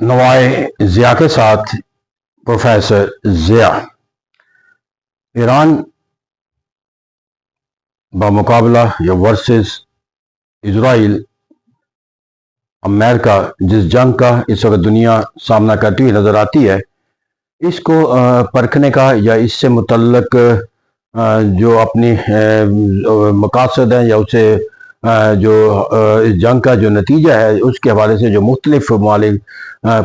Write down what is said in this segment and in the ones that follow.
نوائے ضیاء کے ساتھ پروفیسر ضیاء۔ ایران بمقابلہ یا ورسز اسرائیل امریکہ جس جنگ کا اس وقت دنیا سامنا کرتی ہوئی نظر آتی ہے، اس کو پرکھنے کا یا اس سے متعلق جو اپنی مقاصد ہیں یا اسے جو اس جنگ کا جو نتیجہ ہے اس کے حوالے سے جو مختلف ممالک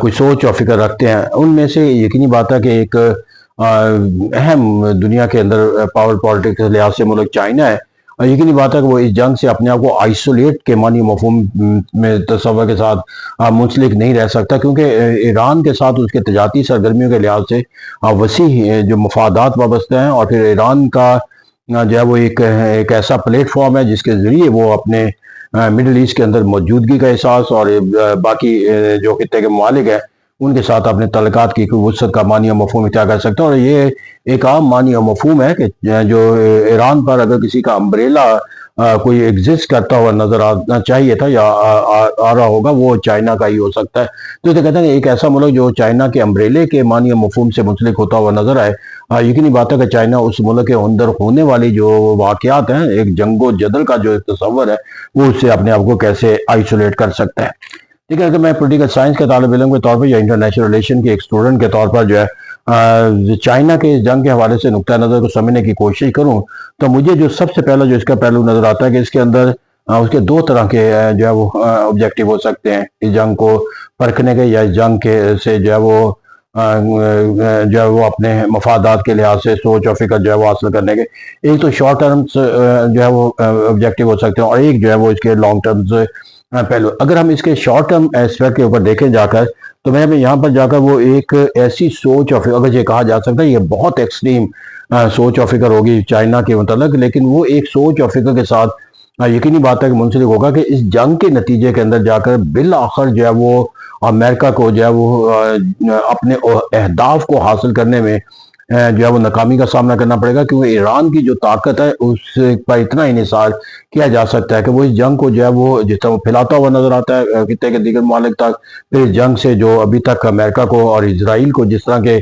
کوئی سوچ اور فکر رکھتے ہیں، ان میں سے یقینی بات ہے کہ ایک اہم دنیا کے اندر پاور پالیٹکس کے لحاظ سے ملک چائنا ہے، اور یقینی بات ہے کہ وہ اس جنگ سے اپنے آپ کو آئسولیٹ کے معنی مفہوم میں تصور کے ساتھ منسلک نہیں رہ سکتا، کیونکہ ایران کے ساتھ اس کے تجارتی سرگرمیوں کے لحاظ سے وسیع جو مفادات وابستہ ہیں، اور پھر ایران کا جو ہے وہ ایک ایسا پلیٹ فارم ہے جس کے ذریعے وہ اپنے مڈل ایسٹ کے اندر موجودگی کا احساس اور باقی جو خطے کے ممالک ہیں ان کے ساتھ اپنے تعلقات کی وسعت کا معنی اور مفہوم اختیار کر سکتا ہے۔ اور یہ ایک عام معنی اور مفہوم ہے کہ جو ایران پر اگر کسی کا امبریلا کوئی ایگزسٹ کرتا ہوا نظر آنا چاہیے تھا یا آ رہا ہوگا، وہ چائنا کا ہی ہو سکتا ہے۔ تو اسے کہتے ہیں کہ ایک ایسا ملک جو چائنا کے امبریلے کے معنی اور مفہوم سے منسلک ہوتا ہوا نظر آئے، یقینی بات ہے کہ چائنا اس ملک کے اندر ہونے والی جو واقعات ہیں، ایک جنگ و جدل کا جو تصور ہے، وہ اس سے اپنے آپ کو کیسے آئسولیٹ کر سکتا ہے۔ ٹھیک ہے، اگر میں پولیٹیکل سائنس کے طالب علم کے طور پر یا انٹرنیشنل ریلیشن کے ایک اسٹوڈنٹ کے طور پر جو ہے چائنا کے اس جنگ کے حوالے سے نقطہ نظر کو سمجھنے کی کوشش کروں، تو مجھے جو سب سے پہلا جو اس کا پہلو نظر آتا ہے کہ اس کے اندر اس کے دو طرح کے جو ہے وہ آبجیکٹیو ہو سکتے ہیں اس جنگ کو پرکھنے کے، یا اس جنگ کے سے جو ہے وہ اپنے مفادات کے لحاظ سے سوچ اور فکر جو ہے وہ حاصل کرنے کے۔ ایک تو شارٹ ٹرمز جو ہے وہ آبجیکٹیو ہو سکتے ہیں، اور ایک جو ہے وہ اس کے لانگ ٹرمز پہلو۔ اگر ہم اس کے شارٹ ٹرم ایسپیکٹ کے اوپر دیکھیں جا کر، تو میں یہاں پر جا کر وہ ایک ایسی سوچ اور فکر، اگر یہ کہا جا سکتا ہے یہ بہت ایکسٹریم سوچ اور فکر ہوگی چائنا کے متعلق، لیکن وہ ایک سوچ اور فکر کے ساتھ یقینی بات ہے کہ منسلک ہوگا کہ اس جنگ کے نتیجے کے اندر جا کر بالآخر جو ہے وہ امریکہ کو جو ہے وہ اپنے اہداف کو حاصل کرنے میں جو ہے وہ ناکامی کا سامنا کرنا پڑے گا، کیونکہ ایران کی جو طاقت ہے اس پر اتنا انحصار کیا جا سکتا ہے کہ وہ اس جنگ کو جو ہے وہ جس طرح وہ پھیلاتا ہوا نظر آتا ہے خطے کے دیگر ممالک تک، پھر اس جنگ سے جو ابھی تک امریکہ کو اور اسرائیل کو جس طرح کے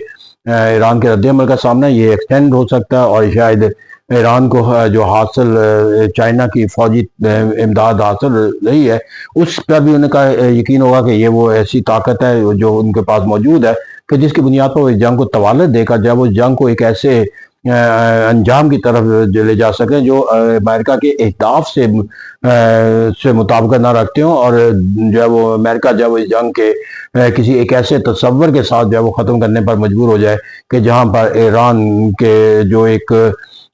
ایران کے رد عمل کا سامنا ہے، یہ ایکسٹینڈ ہو سکتا ہے، اور شاید ایران کو جو حاصل چائنا کی فوجی امداد حاصل رہی ہے اس پر بھی ان کا یقین ہوگا کہ یہ وہ ایسی طاقت ہے جو ان کے پاس موجود ہے کہ جس کی بنیاد پر وہ اس جنگ کو توالت دے کر جب اس جنگ کو ایک ایسے انجام کی طرف لے جا سکیں جو امریکہ کے اہداف سے مطابقت نہ رکھتے ہوں، اور جو ہے وہ امریکہ جب اس جنگ کے کسی ایک ایسے تصور کے ساتھ جو ہے وہ ختم کرنے پر مجبور ہو جائے کہ جہاں پر ایران کے جو ایک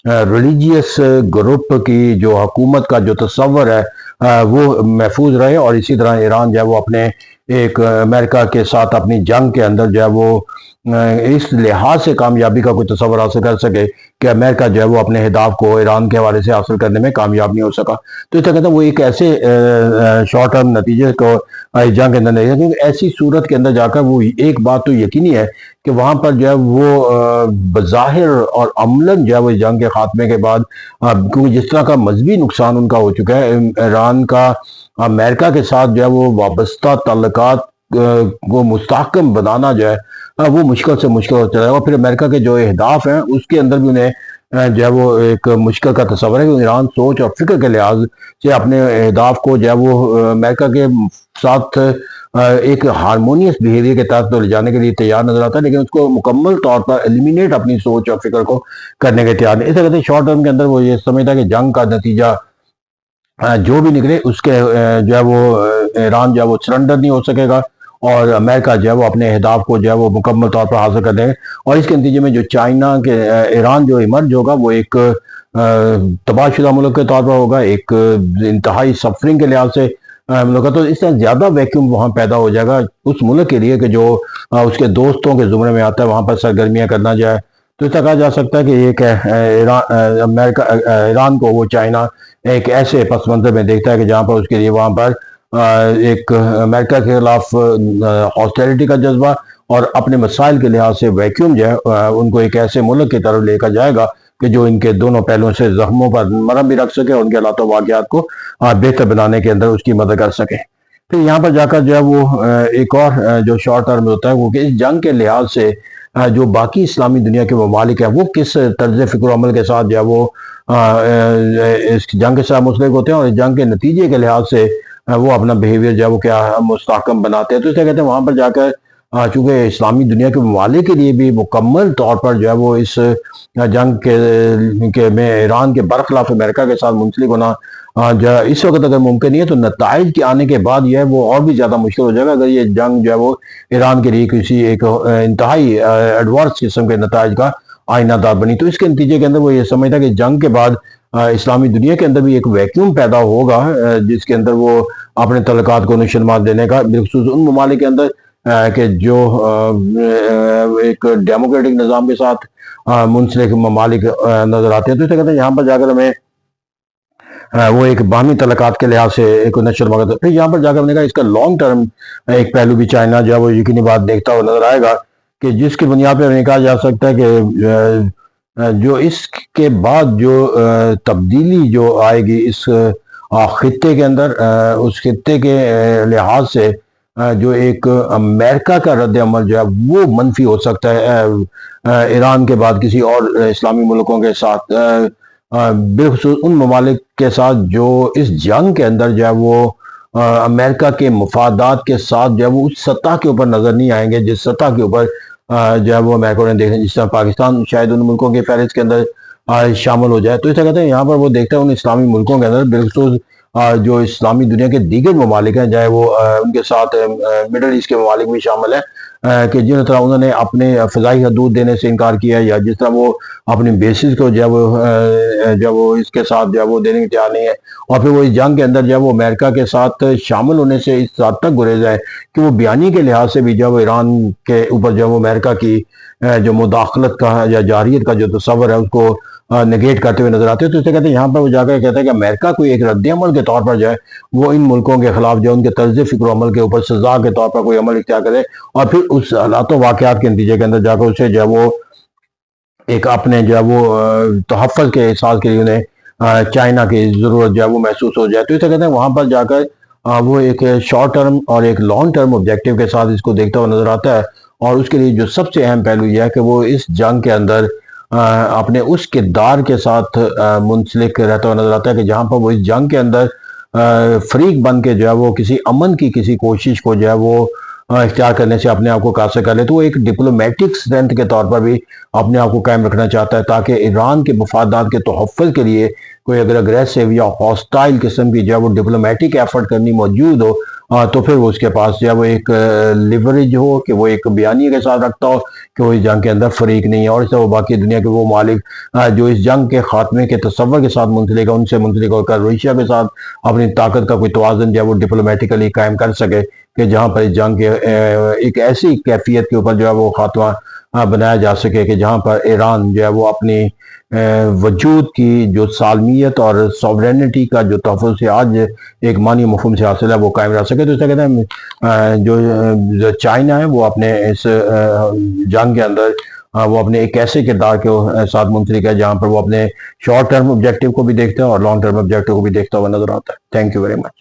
ریلیجیس گروپ کی جو حکومت کا جو تصور ہے وہ محفوظ رہے، اور اسی طرح ایران جو ہے وہ اپنے ایک امریکہ کے ساتھ اپنی جنگ کے اندر جو ہے وہ اس لحاظ سے کامیابی کا کوئی تصور حاصل کر سکے کہ امریکہ جو ہے وہ اپنے اہداف کو ایران کے حوالے سے حاصل کرنے میں کامیاب نہیں ہو سکا۔ تو اس طرح کہتا ہے وہ ایک ایسے شارٹ ٹرم نتیجے کو جنگ کے اندر نہیں ہے، کیونکہ ایسی صورت کے اندر جا کر وہ ایک بات تو یقینی ہے کہ وہاں پر جو ہے وہ بظاہر اور عملاً جو ہے وہ جنگ کے خاتمے کے بعد کیونکہ جس طرح کا مذہبی نقصان ان کا ہو چکا ہے، ایران کا امریکہ کے ساتھ جو ہے وہ وابستہ تعلقات کو مستحکم بنانا جو ہے وہ مشکل سے مشکل ہوتا ہے، اور پھر امریکہ کے جو اہداف ہیں اس کے اندر بھی انہیں جو ہے وہ ایک مشکل کا تصور ہے کہ ایران سوچ اور فکر کے لحاظ سے اپنے اہداف کو جو ہے وہ امریکہ کے ساتھ ایک ہارمونیس بیہیویئر کے تحت تو لے جانے کے لیے تیار نظر آتا ہے، لیکن اس کو مکمل طور پر ایلیمینیٹ اپنی سوچ اور فکر کو کرنے کے تیار نہیں۔ اس طرح شارٹ ٹرم کے اندر وہ یہ سمجھتا ہے کہ جنگ کا نتیجہ جو بھی نکلے اس کے جو ہے وہ ایران جو ہے وہ سرنڈر نہیں ہو سکے گا، اور امریکہ جو ہے وہ اپنے اہداف کو جو ہے وہ مکمل طور پر حاصل کر دیں گے، اور اس کے نتیجے میں جو چائنا کے ایران جو ایمرج ہوگا وہ ایک تباہ شدہ ملک کے طور پر ہوگا، ایک انتہائی سفرنگ کے لحاظ سے ملک کا، تو اس طرح زیادہ ویکیوم وہاں پیدا ہو جائے گا اس ملک کے لیے کہ جو اس کے دوستوں کے زمرے میں آتا ہے وہاں پر سرگرمیاں کرنا جائے۔ تو اس طرح کہا جا سکتا ہے کہ یہ کہ ایران کو وہ چائنا ایک ایسے پس منظر میں دیکھتا ہے کہ جہاں پر اس کے لیے وہاں پر ایک امریکہ کے خلاف ہاسٹیلٹی کا جذبہ اور اپنے مسائل کے لحاظ سے ویکیوم جو ہے ان کو ایک ایسے ملک کی طرف لے کر جائے گا کہ جو ان کے دونوں پہلوؤں سے زخموں پر مرہم بھی رکھ سکے اور ان کے حالات و واقعات کو بہتر بنانے کے اندر اس کی مدد کر سکے۔ پھر یہاں پر جا کر جو ہے وہ ایک اور جو شارٹ ٹرم ہوتا ہے وہ کہ اس جنگ کے لحاظ سے جو باقی اسلامی دنیا کے ممالک ہیں وہ کس طرز فکر و عمل کے ساتھ جو ہے وہ اس جنگ کے ساتھ منسلک ہوتے ہیں، اور اس جنگ کے نتیجے کے لحاظ سے وہ اپنا بیہیویئر جو ہے وہ کیا مستحکم بناتے ہیں۔ تو اس لیے کہتے ہیں وہاں پر جا کر چونکہ اسلامی دنیا کے ممالک کے لیے بھی مکمل طور پر جو ہے وہ اس جنگ کے میں ایران کے برخلاف امریکہ کے ساتھ منسلک ہونا اس وقت اگر ممکن نہیں ہے، تو نتائج کے آنے کے بعد یہ ہے وہ اور بھی زیادہ مشکل ہو جائے گا اگر یہ جنگ جو ہے وہ ایران کے لیے کسی ایک انتہائی ایڈوانس قسم کے نتائج کا آئینہ دار بنی۔ تو اس کے نتیجے کے اندر وہ یہ سمجھتا ہے کہ جنگ کے بعد اسلامی دنیا کے اندر بھی ایک ویکیوم پیدا ہوگا جس کے اندر وہ اپنے تعلقات کو نشوونما دینے کا، بالخصوص ان ممالک کے اندر کہ جو ایک ڈیموکریٹک نظام کے ساتھ منسلک ممالک نظر آتے ہیں۔ تو اسے کہتے ہیں یہاں پر جا کر ہمیں وہ ایک باہمی تعلقات کے لحاظ سے ایک نشر مگر پھر یہاں پر جا کر ہم نے کہا اس کا لانگ ٹرم ایک پہلو بھی چائنا جو ہے وہ یقینی بات دیکھتا ہوا نظر آئے گا، کہ جس کی بنیاد پہ ہمیں کہا جا سکتا ہے کہ جو اس کے بعد جو تبدیلی جو آئے گی اس خطے کے اندر، اس خطے کے لحاظ سے جو ایک امریکہ کا رد عمل جو ہے وہ منفی ہو سکتا ہے ایران کے بعد کسی اور اسلامی ملکوں کے ساتھ، بالخصوص ان ممالک کے ساتھ جو اس جنگ کے اندر جو ہے وہ امریکہ کے مفادات کے ساتھ جو ہے وہ اس سطح کے اوپر نظر نہیں آئیں گے جس سطح کے اوپر جو ہے وہ امریکہ نے دیکھیں، جس طرح پاکستان شاید ان ملکوں کے فہرست کے اندر شامل ہو جائے۔ تو اسے کہتے ہیں یہاں پر وہ دیکھتے ہیں ان اسلامی ملکوں کے اندر، بالخصوص جو اسلامی دنیا کے دیگر ممالک ہیں، چاہے وہ ان کے ساتھ مڈل ایسٹ کے ممالک بھی شامل ہیں، کہ جن طرح انہوں نے اپنے فضائی حدود دینے سے انکار کیا ہے، یا جس طرح وہ اپنی بیسز کو جو ہے وہ اس کے ساتھ جو ہے وہ دینے کی تیار نہیں ہے، اور پھر وہ اس جنگ کے اندر جو ہے وہ امریکہ کے ساتھ شامل ہونے سے اس حد تک گریز ہے کہ وہ بیانی کے لحاظ سے بھی جو ہے وہ ایران کے اوپر جو ہے وہ امریکہ کی جو مداخلت کا یا جارحیت کا جو تصور ہے اس کو نگیٹ کرتے ہوئے نظر آتے ہیں۔ تو اسے کہتے ہیں یہاں پر وہ جا کر کہتا ہے کہ امریکہ کوئی ایک رد عمل کے طور پر جو ہے وہ ان ملکوں کے خلاف جو ان کے طرز فکر و عمل کے اوپر سزا کے طور پر کوئی عمل اختیار کرے، اور پھر اس حالات و واقعات کے نتیجے کے اندر جا کر اسے جو ہے وہ ایک اپنے جو ہے وہ تحفظ کے احساس کے لیے انہیں چائنا کی ضرورت جو ہے وہ محسوس ہو جائے۔ تو اسے کہتے ہیں وہاں پر جا کر وہ ایک شارٹ ٹرم اور ایک لانگ ٹرم آبجیکٹیو کے ساتھ اس کو دیکھتا ہوا نظر آتا ہے، اور اس کے لیے جو سب سے اہم پہلو یہ ہے کہ وہ اس جنگ کے اندر اپنے اس کردار کے ساتھ منسلک رہتا ہوا نظر آتا ہے کہ جہاں پر وہ اس جنگ کے اندر فریق بن کے جو ہے وہ کسی امن کی کسی کوشش کو جو ہے وہ اختیار کرنے سے اپنے آپ کو قاصر کر لے، تو وہ ایک ڈپلومیٹک سٹرینتھ کے طور پر بھی اپنے آپ کو قائم رکھنا چاہتا ہے، تاکہ ایران کے مفادات کے تحفظ کے لیے کوئی اگر اگریسو یا ہاسٹائل قسم کی جو ہے وہ ڈپلومیٹک ایفرٹ کرنی موجود ہو، تو پھر وہ اس کے پاس جو ہے وہ ایک لیوریج ہو کہ وہ ایک بیانیے کے ساتھ رکھتا ہو کہ وہ اس جنگ کے اندر فریق نہیں ہے، اور اس طرح وہ باقی دنیا کے وہ مالک جو اس جنگ کے خاتمے کے تصور کے ساتھ منسلک ہے ان سے منسلک ہو کر روشیا کے ساتھ اپنی طاقت کا کوئی توازن جو ہے وہ ڈپلومیٹیکلی قائم کر سکے، کہ جہاں پر اس جنگ کے ایک ایسی کیفیت کے اوپر جو ہے وہ خاتمہ بنایا جا سکے کہ جہاں پر ایران جو ہے وہ اپنی وجود کی جو سالمیت اور سوورینٹی کا جو تحفظ سے آج ایک معنی مفہوم سے حاصل ہے وہ قائم رہ سکے۔ تو اسے کہتے ہیں جو چائنا ہے وہ اپنے اس جنگ کے اندر وہ اپنے ایک ایسے کردار کے ساتھ منسلک ہے جہاں پر وہ اپنے شارٹ ٹرم آبجیکٹیو کو بھی دیکھتا ہے اور لانگ ٹرم آبجیکٹیو کو بھی دیکھتا ہوا نظر آتا ہے۔ Thank you very much.